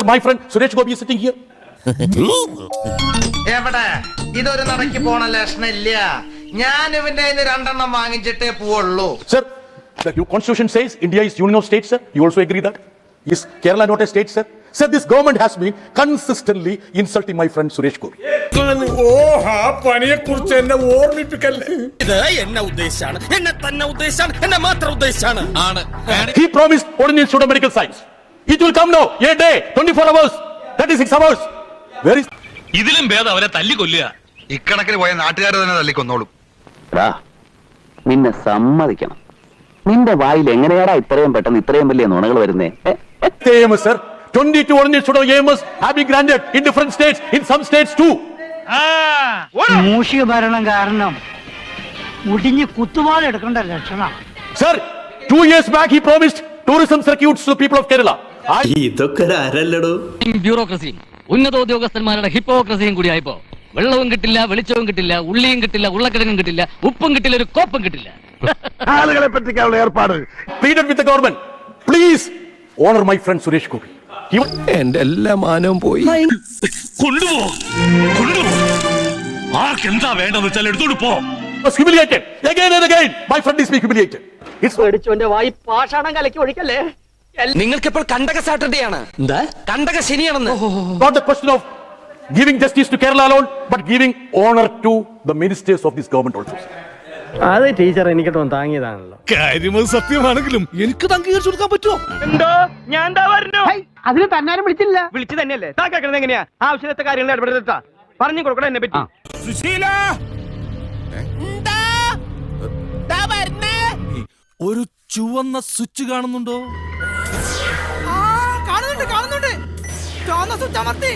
my friend Suresh Gopi is sitting here. എവിടെ ഇതൊരു നടക്കി പോണ ലക്ഷണില്ല. ഞാൻ ഇവന്റെ രണ്ടെണ്ണം വാങ്ങിച്ചിട്ടേ പോവുള്ളൂ. Sir, the constitution says India is union of states, sir. You also agree that? Is Kerala not a state, sir? Sir, this government has been consistently insulting my friend Suresh Gopi. He promised Ordinary Institute of Medical Science. It will come now, a day, 24 hours, 36 hours. Where is... ഇതിലും ഭേദം അവരെ തല്ലിക്കൊല്ലുക. ഇക്കണക്കിന് പോയ നാട്ടുകാർ തന്നെ തല്ലിക്കൊന്നോളും. നിന്നെ സമ്മതിക്കണം. നിന്റെ വായിൽ എങ്ങനെയാടാ ഇത്രയും പെട്ടെന്ന് ഇത്രയും വലിയ നുണകൾ വരുന്നേ? AMS, sir. 22 Ordinary Institute of AMS have been granted in different states, in some states too. മൂഷിക ഭരണം കാരണം മുടിഞ്ഞ് കുത്തുവാളെടുക്കേണ്ട ലക്ഷണം. Sir, 2 years back he promised tourism circuits to the people of Kerala. ഇതൊക്കെ ആരല്ലടോ? ബ്യൂറോക്രസിയും ഉന്നതോദ്യോഗസ്ഥന്മാരുടെ ഹിപ്പോക്രസിയും കൂടി ആയപ്പോ വെള്ളവും കിട്ടില്ല, വെളിച്ചവും കിട്ടില്ല, ഉള്ളിയും കിട്ടില്ല, ഉള്ളക്കിഴങ്ങും കിട്ടില്ല, ഉപ്പും കിട്ടില്ല, ഒരു കോപ്പും കിട്ടില്ല. ആളുകളെ പറ്റിക്കാനുള്ള ഏർപ്പാട്. Pleaded with the government, please honor my friend Suresh Gopi. എന്റെ എല്ലാ മാനവും പോയി. കൊണ്ടുപോ. ആർക്കെന്താ വേണ്ടെന്ന് വെച്ചാൽ എടുത്തോണ്ട് പോ. Was humiliated again and again. My friend is being humiliated. It's വായി പാഷാണം കലക്കി ഒഴിക്കല്ലേ. നിങ്ങൾക്കിപ്പോൾ കണ്ടക സാറ്റർഡേ ആണ്. എന്താ കണ്ടക ശനിയാണെന്ന്? not the question of giving justice to Kerala alone, but giving honor to the ministers of this government also. അത് teacher എനിക്കിട്ടൊന്ന് താങ്ങിയതാണല്ലോ. കാര്യം സത്യമാണെങ്കിലും എനിക്ക് അംഗീകരിച്ചു കൊടുക്കാൻ പറ്റുമോ? എന്തോ ഞാൻ എന്താ പറഞ്ഞു? അതിന് തന്നാരും വിളിച്ചില്ല. വിളിച്ചു തന്നെയല്ലേ. താ കേൾക്കുന്നത് എങ്ങനെയാ? ആവശ്യത്തെ കാര്യങ്ങൾ ഇടപെടുത്താ പറഞ്ഞു കൊടുക്കണം എന്നെ പറ്റി. ഒരു ചുവന്ന സ്വിച്ച് കാണുന്നുണ്ടോ? കാണുന്നുണ്ട്. ചുവന്ന സ്വിച്ച് അമർത്തി.